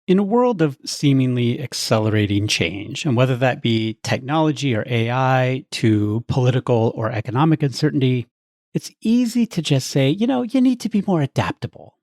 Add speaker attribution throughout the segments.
Speaker 1: In a world of seemingly accelerating change, and whether that be technology or AI to political or economic uncertainty, it's easy to just say, you need to be more adaptable.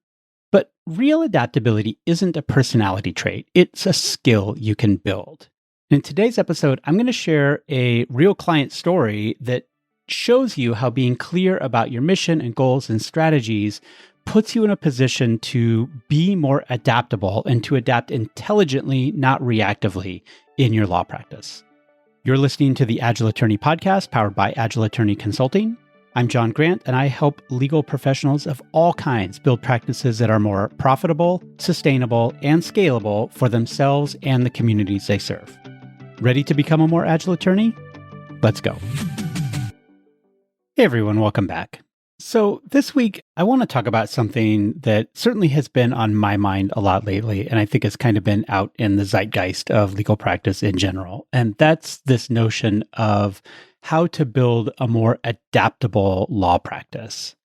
Speaker 1: But real adaptability isn't a personality trait, it's a skill you can build. In today's episode, I'm going to share a real client story that shows you how being clear about your mission and goals and strategies puts you in a position to be more adaptable and to adapt intelligently, not reactively, in your law practice. You're listening to the Agile Attorney Podcast, powered by Agile Attorney Consulting. I'm John Grant, and I help legal professionals of all kinds build practices that are more profitable, sustainable, and scalable for themselves and the communities they serve. Ready to become a more agile attorney? Let's go. Hey everyone, welcome back. So this week, I want to talk about something that certainly has been on my mind a lot lately, and I think has kind of been out in the zeitgeist of legal practice in general. And that's this notion of how to build a more adaptable law practice.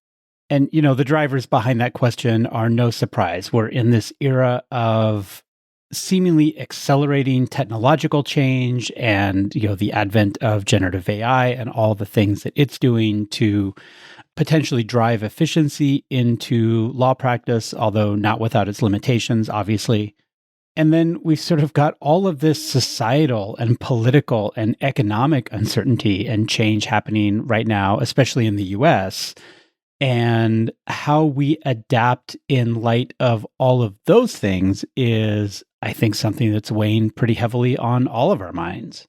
Speaker 1: And, the drivers behind that question are no surprise. We're in this era of seemingly accelerating technological change and, the advent of generative AI and all the things that it's doing to potentially drive efficiency into law practice, although not without its limitations, obviously. And then we've sort of got all of this societal and political and economic uncertainty and change happening right now, especially in the US. And how we adapt in light of all of those things is, I think, something that's weighing pretty heavily on all of our minds.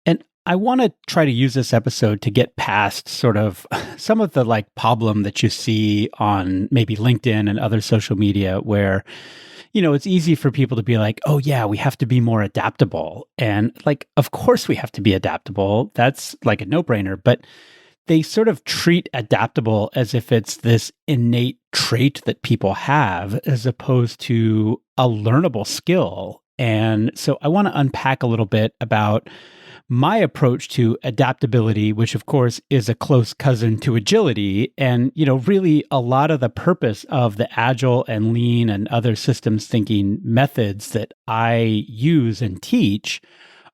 Speaker 1: And I want to try to use this episode to get past sort of some of the problem that you see on maybe LinkedIn and other social media where, it's easy for people to be like, oh yeah, we have to be more adaptable. And of course we have to be adaptable. That's like a no-brainer, but they sort of treat adaptable as if it's this innate trait that people have as opposed to a learnable skill. And so I want to unpack a little bit about my approach to adaptability, which of course is a close cousin to agility. And, really a lot of the purpose of the agile and lean and other systems thinking methods that I use and teach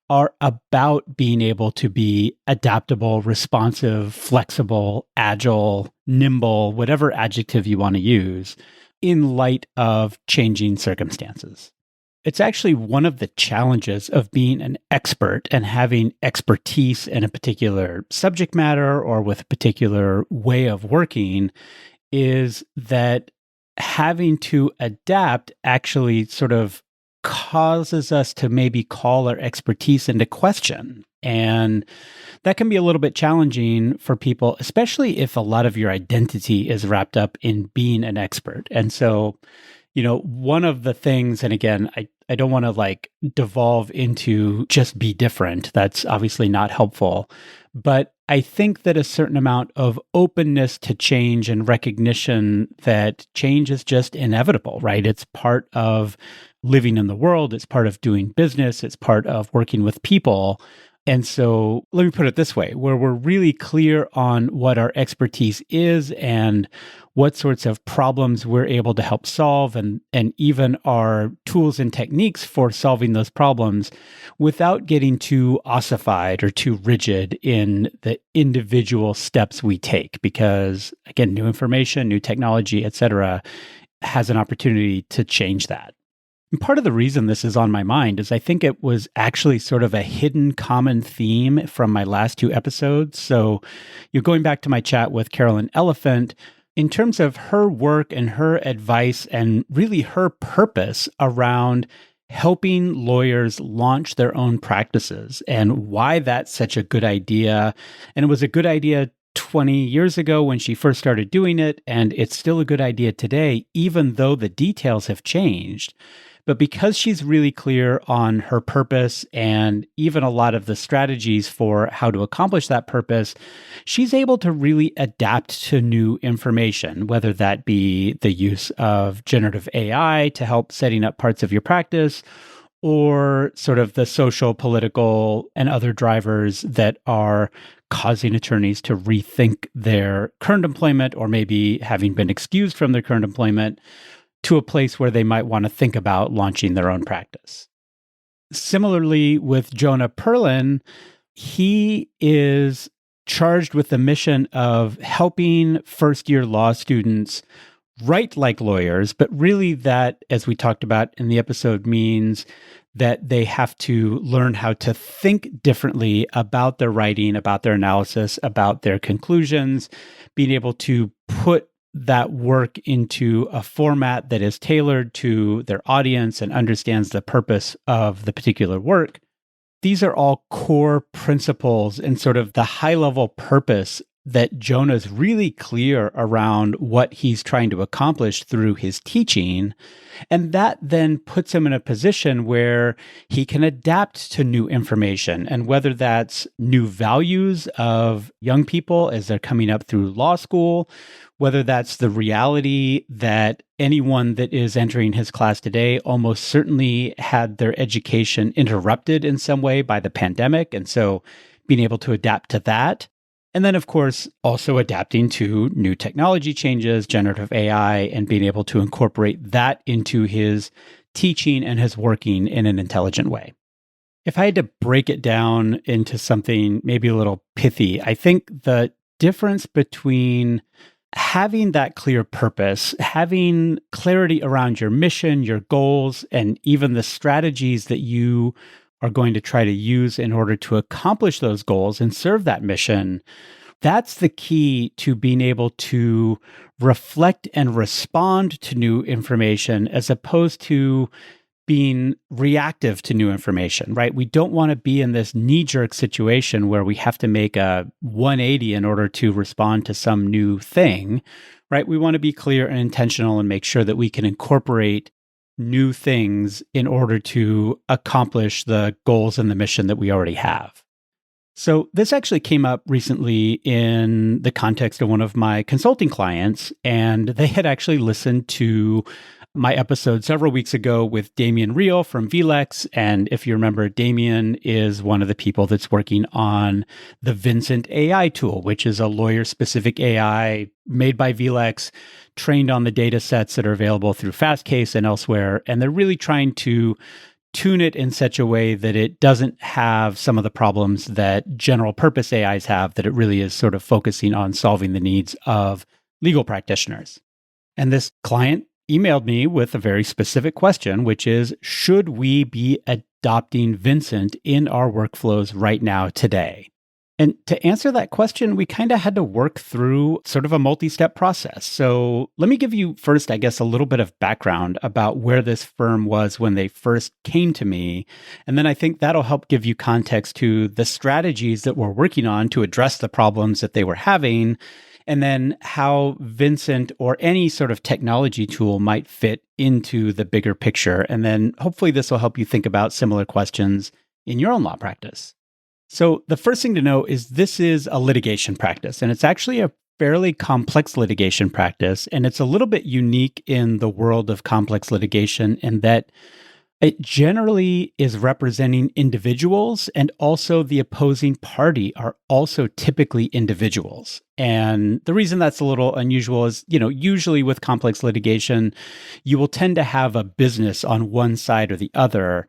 Speaker 1: are about being able to be adaptable, responsive, flexible, agile, nimble, whatever adjective you want to use in light of changing circumstances. It's actually one of the challenges of being an expert and having expertise in a particular subject matter or with a particular way of working is that having to adapt actually sort of causes us to maybe call our expertise into question. And that can be a little bit challenging for people, especially if a lot of your identity is wrapped up in being an expert. And so, one of the things, and again, I don't want to devolve into just be different. That's obviously not helpful. But I think that a certain amount of openness to change and recognition that change is just inevitable, right? It's part of living in the world. It's part of doing business. It's part of working with people. And so let me put it this way, where we're really clear on what our expertise is and what sorts of problems we're able to help solve and even our tools and techniques for solving those problems without getting too ossified or too rigid in the individual steps we take. Because again, new information, new technology, et cetera, has an opportunity to change that. And part of the reason this is on my mind is I think it was actually sort of a hidden common theme from my last two episodes. So you're going back to my chat with Carolyn Elephant in terms of her work and her advice and really her purpose around helping lawyers launch their own practices and why that's such a good idea. And it was a good idea 20 years ago when she first started doing it, and it's still a good idea today, even though the details have changed. But because she's really clear on her purpose and even a lot of the strategies for how to accomplish that purpose, she's able to really adapt to new information, whether that be the use of generative AI to help setting up parts of your practice, or sort of the social, political, and other drivers that are causing attorneys to rethink their current employment or maybe having been excused from their current employment to a place where they might want to think about launching their own practice. Similarly, with Jonah Perlin, he is charged with the mission of helping first-year law students write like lawyers, but really that, as we talked about in the episode, means that they have to learn how to think differently about their writing, about their analysis, about their conclusions, being able to put that work into a format that is tailored to their audience and understands the purpose of the particular work. These are all core principles and sort of the high-level purpose that Jonah's really clear around what he's trying to accomplish through his teaching. And that then puts him in a position where he can adapt to new information. And whether that's new values of young people as they're coming up through law school, whether that's the reality that anyone that is entering his class today almost certainly had their education interrupted in some way by the pandemic. And so being able to adapt to that. And then, of course, also adapting to new technology changes, generative AI, and being able to incorporate that into his teaching and his working in an intelligent way. If I had to break it down into something maybe a little pithy, I think the difference between having that clear purpose, having clarity around your mission, your goals, and even the strategies that you are going to try to use in order to accomplish those goals and serve that mission, that's the key to being able to reflect and respond to new information as opposed to being reactive to new information, right? We don't want to be in this knee-jerk situation where we have to make a 180 in order to respond to some new thing, right? We want to be clear and intentional and make sure that we can incorporate new things in order to accomplish the goals and the mission that we already have. So this actually came up recently in the context of one of my consulting clients, and they had actually listened to my episode several weeks ago with Damien Reel from VLEX. And if you remember, Damien is one of the people that's working on the Vincent AI tool, which is a lawyer-specific AI made by VLEX, trained on the data sets that are available through Fastcase and elsewhere. And they're really trying to tune it in such a way that it doesn't have some of the problems that general purpose AIs have, that it really is sort of focusing on solving the needs of legal practitioners. And this client emailed me with a very specific question, which is, should we be adopting Vincent in our workflows right now today? And to answer that question, we kind of had to work through sort of a multi-step process. So let me give you first, I guess, a little bit of background about where this firm was when they first came to me. And then I think that'll help give you context to the strategies that we're working on to address the problems that they were having, and then how Vincent or any sort of technology tool might fit into the bigger picture. And then hopefully this will help you think about similar questions in your own law practice. So the first thing to know is this is a litigation practice, and it's actually a fairly complex litigation practice. And it's a little bit unique in the world of complex litigation in that it generally is representing individuals, and also the opposing party are also typically individuals. And the reason that's a little unusual is, usually with complex litigation, you will tend to have a business on one side or the other.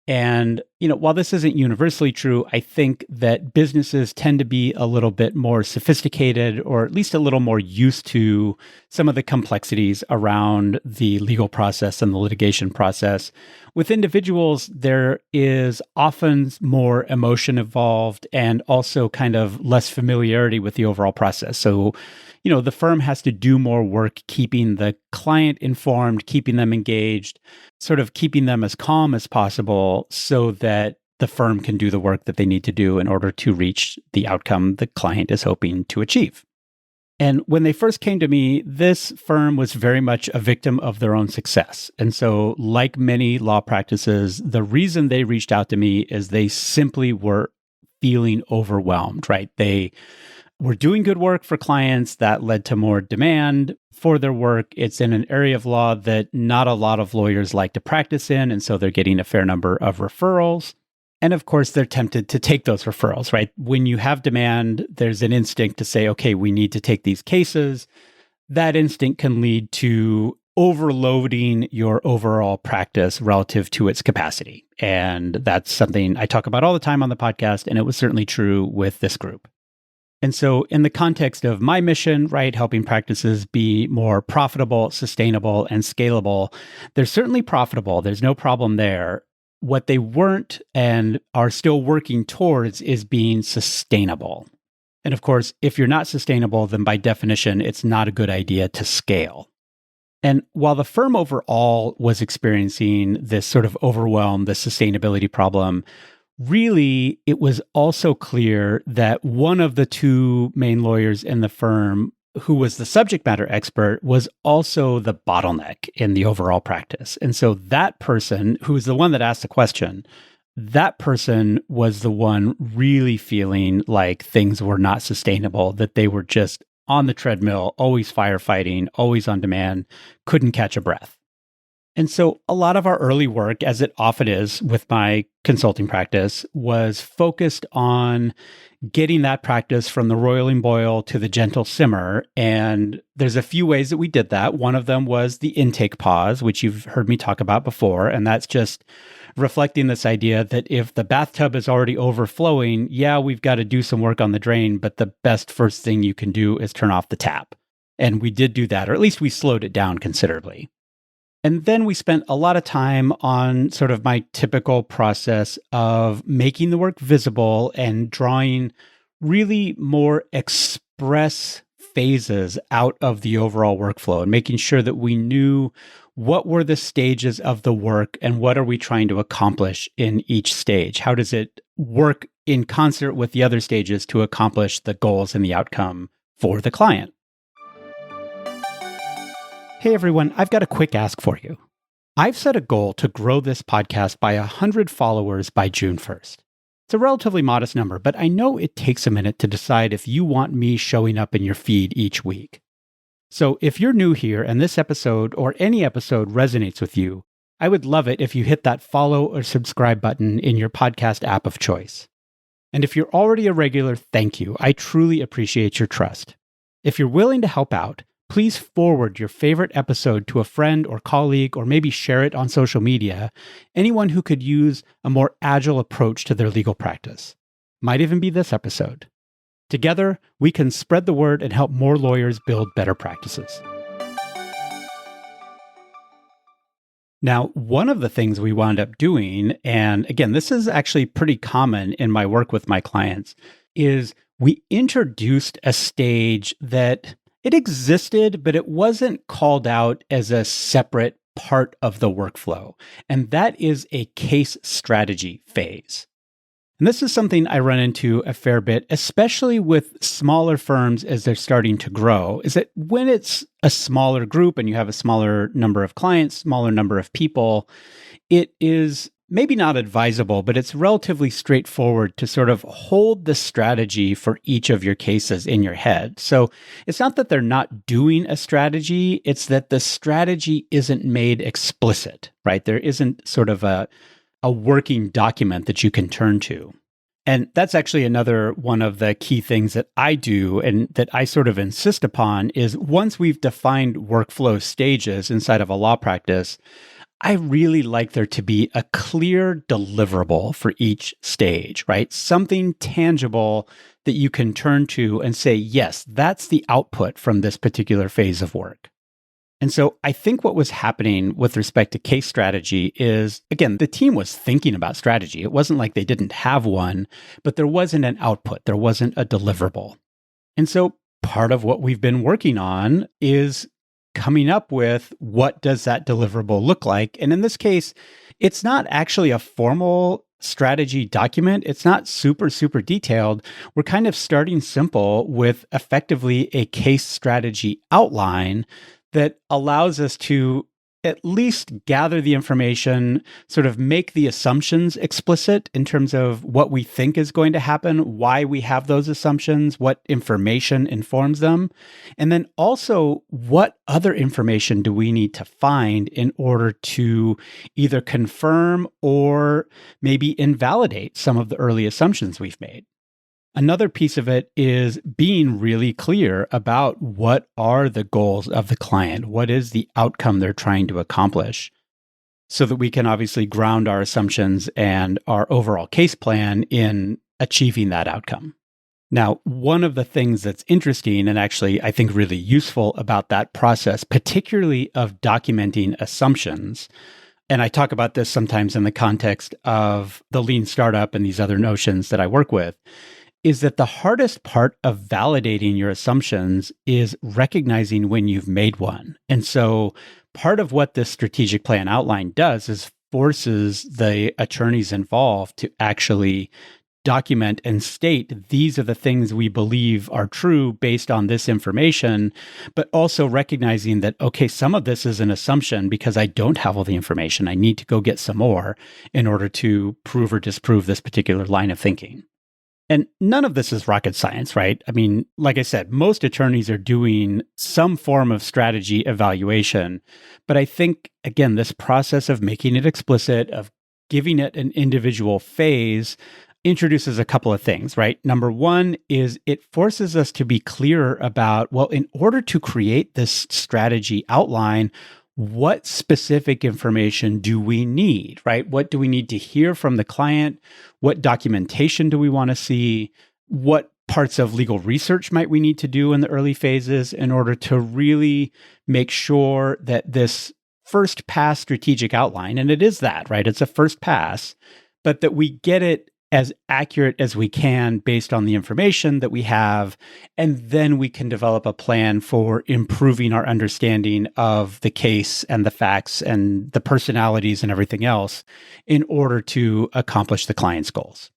Speaker 1: And, while this isn't universally true, I think that businesses tend to be a little bit more sophisticated, or at least a little more used to some of the complexities around the legal process and the litigation process. With individuals, there is often more emotion involved and also kind of less familiarity with the overall process. So, the firm has to do more work keeping the client informed, keeping them engaged, sort of keeping them as calm as possible so that the firm can do the work that they need to do in order to reach the outcome the client is hoping to achieve. And when they first came to me, this firm was very much a victim of their own success. And so, like many law practices, the reason they reached out to me is they simply were feeling overwhelmed, right? They were doing good work for clients that led to more demand for their work. It's in an area of law that not a lot of lawyers like to practice in, and so they're getting a fair number of referrals. And of course, they're tempted to take those referrals, right? When you have demand, there's an instinct to say, okay, we need to take these cases. That instinct can lead to overloading your overall practice relative to its capacity. And that's something I talk about all the time on the podcast. And it was certainly true with this group. And so, in the context of my mission, right, helping practices be more profitable, sustainable, and scalable, they're certainly profitable. There's no problem there. What they weren't and are still working towards is being sustainable. And of course, if you're not sustainable, then by definition, it's not a good idea to scale. And while the firm overall was experiencing this sort of overwhelm, the sustainability problem, really, it was also clear that one of the two main lawyers in the firm, who was the subject matter expert, was also the bottleneck in the overall practice. And so that person, who was the one that asked the question, that person was the one really feeling like things were not sustainable, that they were just on the treadmill, always firefighting, always on demand, couldn't catch a breath. And so a lot of our early work, as it often is with my consulting practice, was focused on getting that practice from the roiling boil to the gentle simmer. And there's a few ways that we did that. One of them was the intake pause, which you've heard me talk about before. And that's just reflecting this idea that if the bathtub is already overflowing, yeah, we've got to do some work on the drain, but the best first thing you can do is turn off the tap. And we did do that, or at least we slowed it down considerably. And then we spent a lot of time on sort of my typical process of making the work visible and drawing really more express phases out of the overall workflow and making sure that we knew what were the stages of the work and what are we trying to accomplish in each stage? How does it work in concert with the other stages to accomplish the goals and the outcome for the client? Hey everyone, I've got a quick ask for you. I've set a goal to grow this podcast by 100 followers by June 1st. It's a relatively modest number, but I know it takes a minute to decide if you want me showing up in your feed each week. So if you're new here and this episode or any episode resonates with you, I would love it if you hit that follow or subscribe button in your podcast app of choice. And if you're already a regular, thank you. I truly appreciate your trust. If you're willing to help out, please forward your favorite episode to a friend or colleague, or maybe share it on social media, anyone who could use a more agile approach to their legal practice. Might even be this episode. Together, we can spread the word and help more lawyers build better practices. Now, one of the things we wound up doing, and again, this is actually pretty common in my work with my clients, is we introduced a stage that it existed, but it wasn't called out as a separate part of the workflow. And that is a case strategy phase. And this is something I run into a fair bit, especially with smaller firms as they're starting to grow, is that when it's a smaller group and you have a smaller number of clients, smaller number of people, it is maybe not advisable, but it's relatively straightforward to sort of hold the strategy for each of your cases in your head. So it's not that they're not doing a strategy, it's that the strategy isn't made explicit, right? There isn't sort of a working document that you can turn to. And that's actually another one of the key things that I do and that I sort of insist upon is once we've defined workflow stages inside of a law practice, I really like there to be a clear deliverable for each stage, right? Something tangible that you can turn to and say, yes, that's the output from this particular phase of work. And so I think what was happening with respect to case strategy is, again, the team was thinking about strategy. It wasn't like they didn't have one, but there wasn't an output. There wasn't a deliverable. And so part of what we've been working on is coming up with what does that deliverable look like. And in this case, it's not actually a formal strategy document. It's not super detailed. We're kind of starting simple with effectively a case strategy outline that allows us to at least gather the information, sort of make the assumptions explicit in terms of what we think is going to happen, why we have those assumptions, what information informs them, and then also what other information do we need to find in order to either confirm or maybe invalidate some of the early assumptions we've made. Another piece of it is being really clear about what are the goals of the client, what is the outcome they're trying to accomplish, so that we can obviously ground our assumptions and our overall case plan in achieving that outcome. Now, one of the things that's interesting and actually I think really useful about that process, particularly of documenting assumptions, and I talk about this sometimes in the context of the lean startup and these other notions that I work with, is that the hardest part of validating your assumptions is recognizing when you've made one. And so part of what this strategic plan outline does is forces the attorneys involved to actually document and state these are the things we believe are true based on this information, but also recognizing that, okay, some of this is an assumption because I don't have all the information. I need to go get some more in order to prove or disprove this particular line of thinking. And none of this is rocket science, right? I mean, like I said, most attorneys are doing some form of strategy evaluation. But I think, again, this process of making it explicit, of giving it an individual phase, introduces a couple of things, right? Number one is it forces us to be clearer about, well, in order to create this strategy outline, what specific information do we need, right? What do we need to hear from the client? What documentation do we want to see? What parts of legal research might we need to do in the early phases in order to really make sure that this first pass strategic outline, and it is that, right? It's a first pass, but that we get it as accurate as we can based on the information that we have. And then we can develop a plan for improving our understanding of the case and the facts and the personalities and everything else in order to accomplish the client's goals.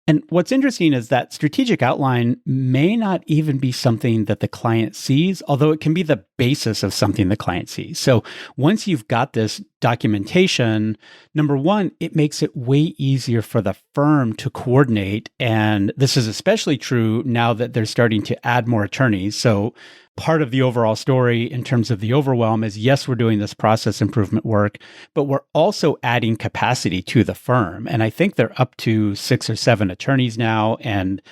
Speaker 1: And what's interesting is that strategic outline may not even be something that the client sees, although it can be the basis of something the client sees. So once you've got this documentation, number one, it makes it way easier for the firm to coordinate. And this is especially true now that they're starting to add more attorneys. So part of the overall story in terms of the overwhelm is, yes, we're doing this process improvement work, but we're also adding capacity to the firm. And I think they're up to 6 or 7 attorneys now and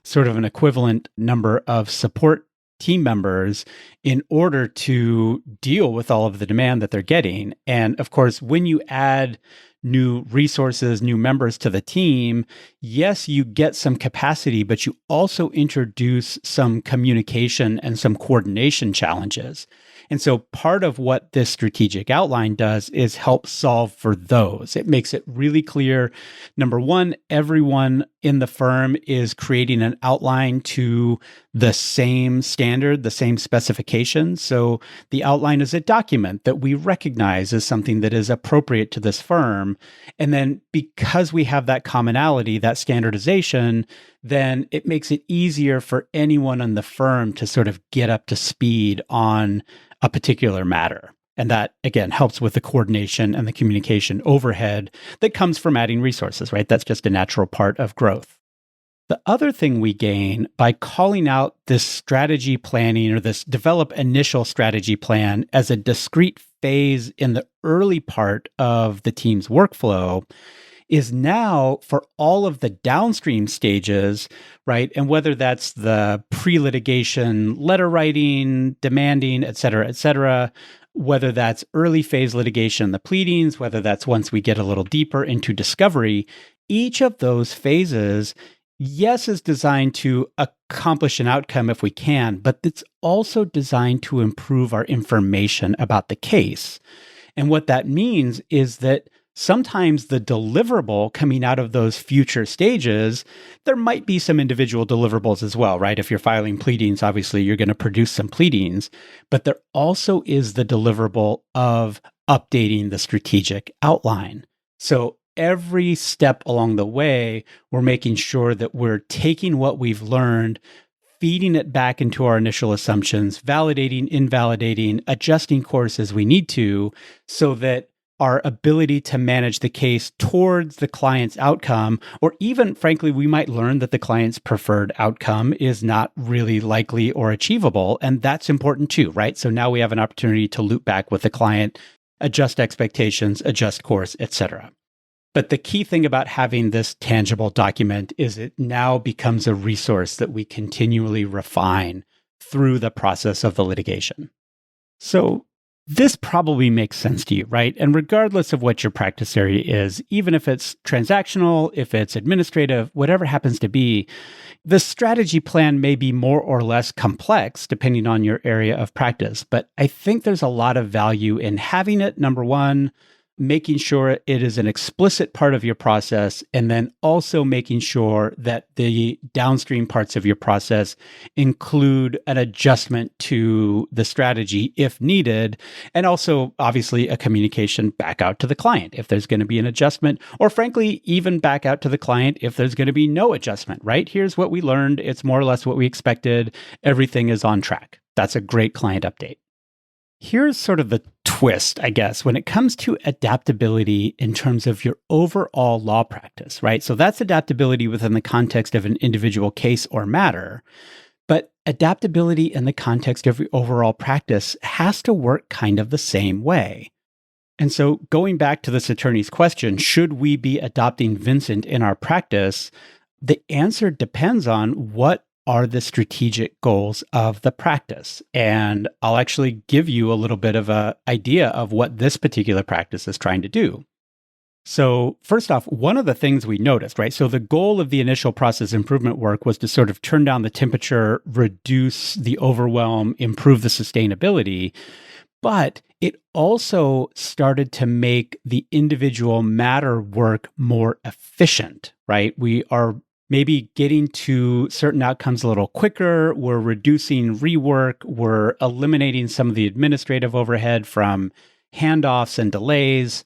Speaker 1: sort of an equivalent number of support team members in order to deal with all of the demand that they're getting. And of course, when you add new resources, new members to the team, yes, you get some capacity, but you also introduce some communication and some coordination challenges. And so part of what this strategic outline does is help solve for those. It makes it really clear. Number one, everyone in the firm is creating an outline to the same standard, the same specifications. So the outline is a document that we recognize as something that is appropriate to this firm. And then because we have that commonality, that standardization, then it makes it easier for anyone in the firm to sort of get up to speed on a particular matter. And that, again, helps with the coordination and the communication overhead that comes from adding resources, right? That's just a natural part of growth. The other thing we gain by calling out this strategy planning or this develop initial strategy plan as a discrete phase in the early part of the team's workflow is now for all of the downstream stages, right? And whether that's the pre-litigation letter writing, demanding, et cetera, whether that's early phase litigation, the pleadings, whether that's once we get a little deeper into discovery, each of those phases, yes, is designed to accomplish an outcome if we can, but it's also designed to improve our information about the case. And what that means is that sometimes the deliverable coming out of those future stages, there might be some individual deliverables as well, right? If you're filing pleadings, obviously you're going to produce some pleadings, but there also is the deliverable of updating the strategic outline. So every step along the way, we're making sure that we're taking what we've learned, feeding it back into our initial assumptions, validating, invalidating, adjusting course as we need to, so that our ability to manage the case towards the client's outcome, or even, frankly, we might learn that the client's preferred outcome is not really likely or achievable. And that's important too, right? So now we have an opportunity to loop back with the client, adjust expectations, adjust course, etc. But the key thing about having this tangible document is it now becomes a resource that we continually refine through the process of the litigation. So this probably makes sense to you, right? And regardless of what your practice area is, even if it's transactional, if it's administrative, whatever happens to be, the strategy plan may be more or less complex depending on your area of practice. But I think there's a lot of value in having it, number one, making sure it is an explicit part of your process, and then also making sure that the downstream parts of your process include an adjustment to the strategy if needed, and also obviously a communication back out to the client if there's going to be an adjustment, or frankly, even back out to the client if there's going to be no adjustment, right? Here's what we learned. It's more or less what we expected. Everything is on track. That's a great client update. Here's sort of the twist, I guess, when it comes to adaptability in terms of your overall law practice, right? So that's adaptability within the context of an individual case or matter. But adaptability in the context of your overall practice has to work kind of the same way. And so going back to this attorney's question, should we be adopting Vincent in our practice? The answer depends on what are the strategic goals of the practice. And I'll actually give you a little bit of an idea of what this particular practice is trying to do. So first off, one of the things we noticed, right? So the goal of the initial process improvement work was to sort of turn down the temperature, reduce the overwhelm, improve the sustainability. But it also started to make the individual matter work more efficient, right? We are maybe getting to certain outcomes a little quicker. We're reducing rework. We're eliminating some of the administrative overhead from handoffs and delays.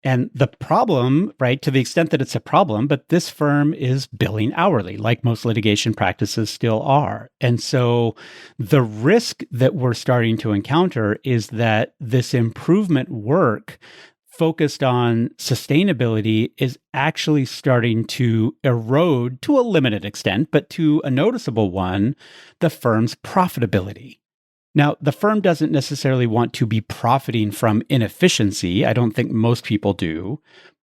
Speaker 1: And the problem, right, to the extent that it's a problem, but this firm is billing hourly, like most litigation practices still are. And so the risk that we're starting to encounter is that this improvement work focused on sustainability is actually starting to erode to a limited extent, but to a noticeable one, the firm's profitability. Now, the firm doesn't necessarily want to be profiting from inefficiency. I don't think most people do,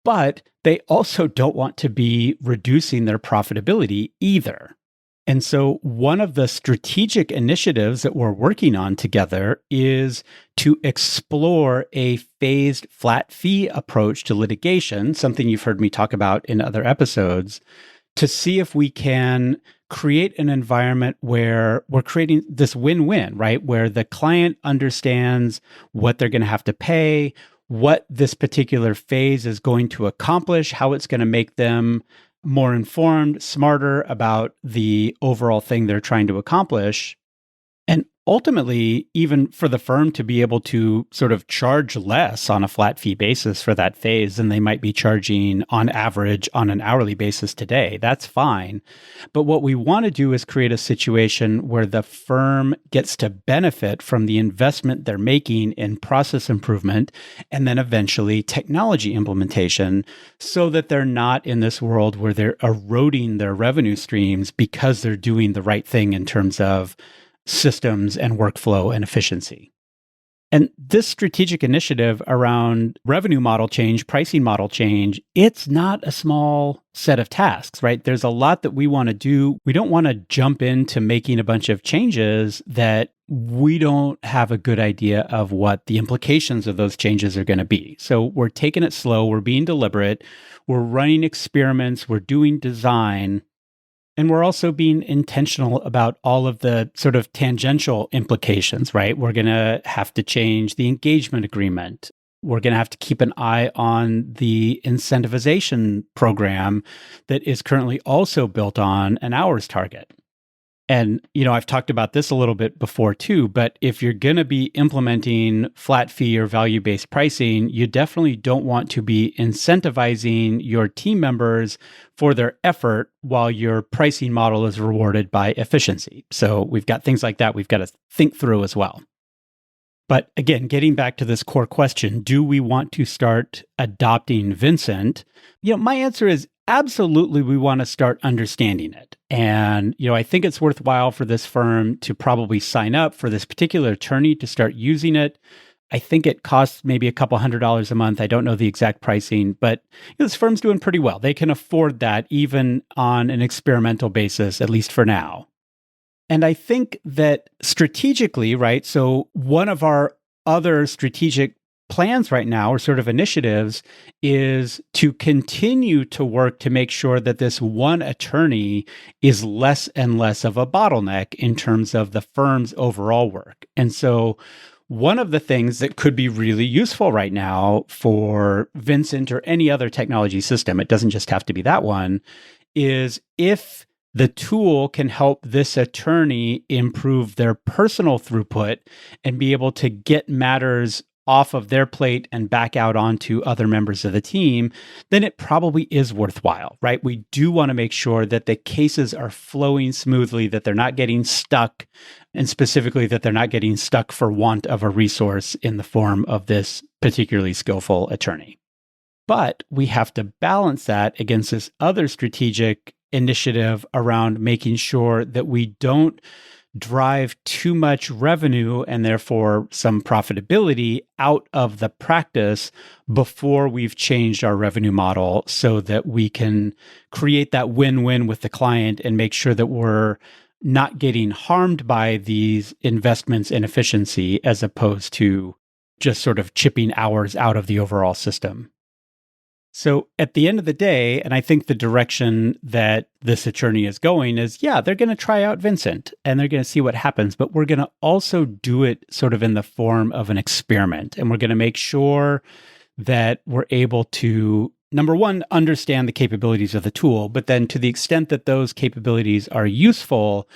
Speaker 1: but they also don't want to be reducing their profitability either. And so one of the strategic initiatives that we're working on together is to explore a phased flat fee approach to litigation, something you've heard me talk about in other episodes, to see if we can create an environment where we're creating this win-win, right? Where the client understands what they're going to have to pay, what this particular phase is going to accomplish, how it's going to make them more informed, smarter about the overall thing they're trying to accomplish. And ultimately, even for the firm to be able to sort of charge less on a flat fee basis for that phase than they might be charging on average on an hourly basis today, that's fine. But what we want to do is create a situation where the firm gets to benefit from the investment they're making in process improvement and then eventually technology implementation, so that they're not in this world where they're eroding their revenue streams because they're doing the right thing in terms of systems and workflow and efficiency. And this strategic initiative around revenue model change, pricing model change, it's not a small set of tasks, right? There's a lot that we want to do. We don't want to jump into making a bunch of changes that we don't have a good idea of what the implications of those changes are going to be. So we're taking it slow. We're being deliberate. We're running experiments. We're doing design. And we're also being intentional about all of the sort of tangential implications, right? We're going to have to change the engagement agreement. We're going to have to keep an eye on the incentivization program that is currently also built on an hours target. And, I've talked about this a little bit before too, but if you're going to be implementing flat fee or value-based pricing, you definitely don't want to be incentivizing your team members for their effort while your pricing model is rewarded by efficiency. So we've got things like that we've got to think through as well. But again, getting back to this core question, do we want to start adopting Vincent? My answer is absolutely, we want to start understanding it. And, I think it's worthwhile for this firm to probably sign up for this particular attorney to start using it. I think it costs maybe a couple $100 a month. I don't know the exact pricing, but this firm's doing pretty well. They can afford that even on an experimental basis, at least for now. And I think that strategically, right? So one of our other strategic plans right now, or sort of initiatives, is to continue to work to make sure that this one attorney is less and less of a bottleneck in terms of the firm's overall work. And so one of the things that could be really useful right now for Vincent or any other technology system, it doesn't just have to be that one, is if the tool can help this attorney improve their personal throughput and be able to get matters off of their plate and back out onto other members of the team, then it probably is worthwhile, right? We do want to make sure that the cases are flowing smoothly, that they're not getting stuck, and specifically that they're not getting stuck for want of a resource in the form of this particularly skillful attorney. But we have to balance that against this other strategic initiative around making sure that we don't drive too much revenue and therefore some profitability out of the practice before we've changed our revenue model, so that we can create that win-win with the client and make sure that we're not getting harmed by these investments in efficiency, as opposed to just sort of chipping hours out of the overall system. So at the end of the day, and I think the direction that this attorney is going is, yeah, they're going to try out Vincent and they're going to see what happens, but we're going to also do it sort of in the form of an experiment. And we're going to make sure that we're able to, number one, understand the capabilities of the tool, but then to the extent that those capabilities are useful,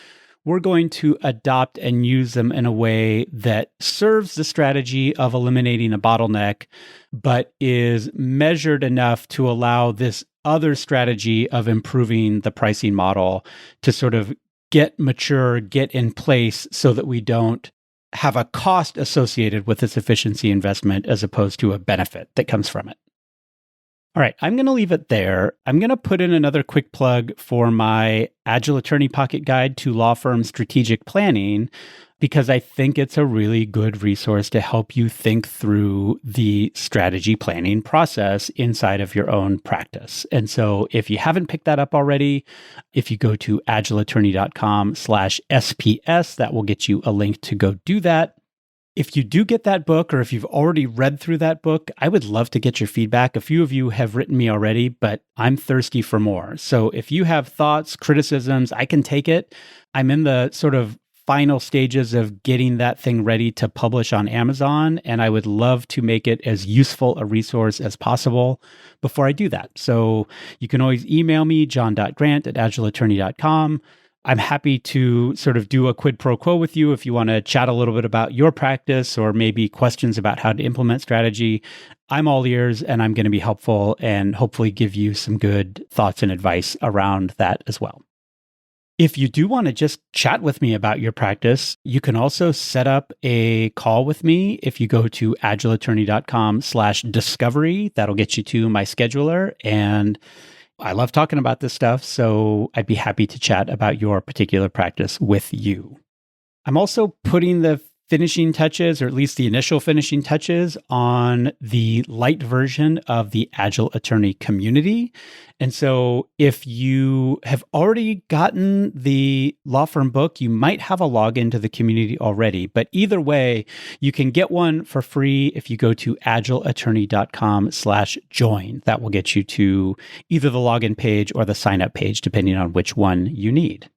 Speaker 1: we're going to adopt and use them in a way that serves the strategy of eliminating a bottleneck, but is measured enough to allow this other strategy of improving the pricing model to sort of get mature, get in place, so that we don't have a cost associated with this efficiency investment as opposed to a benefit that comes from it. All right, I'm going to leave it there. I'm going to put in another quick plug for my Agile Attorney Pocket Guide to Law Firm Strategic Planning, because I think it's a really good resource to help you think through the strategy planning process inside of your own practice. And so if you haven't picked that up already, if you go to agileattorney.com/SPS, that will get you a link to go do that. If you do get that book, or if you've already read through that book, I would love to get your feedback. A few of you have written me already, but I'm thirsty for more. So if you have thoughts, criticisms, I can take it. I'm in the sort of final stages of getting that thing ready to publish on Amazon, and I would love to make it as useful a resource as possible before I do that. So you can always email me, john.grant@agileattorney.com. I'm happy to sort of do a quid pro quo with you if you want to chat a little bit about your practice or maybe questions about how to implement strategy. I'm all ears, and I'm going to be helpful and hopefully give you some good thoughts and advice around that as well. If you do want to just chat with me about your practice, you can also set up a call with me if you go to agileattorney.com/discovery. That'll get you to my scheduler, and I love talking about this stuff, so I'd be happy to chat about your particular practice with you. I'm also putting the finishing touches, or at least the initial finishing touches, on the light version of the Agile Attorney community. And so if you have already gotten the law firm book, you might have a login to the community already. But either way, you can get one for free if you go to agileattorney.com/join. That will get you to either the login page or the sign up page, depending on which one you need.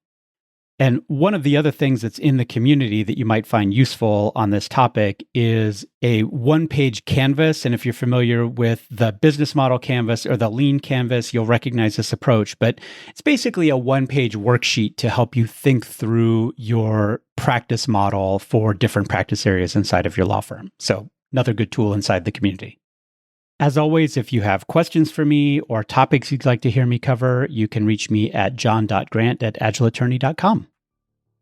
Speaker 1: And one of the other things that's in the community that you might find useful on this topic is a one-page canvas. And if you're familiar with the business model canvas or the lean canvas, you'll recognize this approach. But it's basically a one-page worksheet to help you think through your practice model for different practice areas inside of your law firm. So another good tool inside the community. As always, if you have questions for me or topics you'd like to hear me cover, you can reach me at john.grant@agileattorney.com.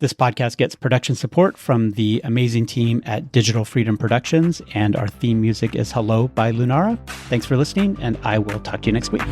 Speaker 1: This podcast gets production support from the amazing team at Digital Freedom Productions, and our theme music is Hello by Lunara. Thanks for listening, and I will talk to you next week.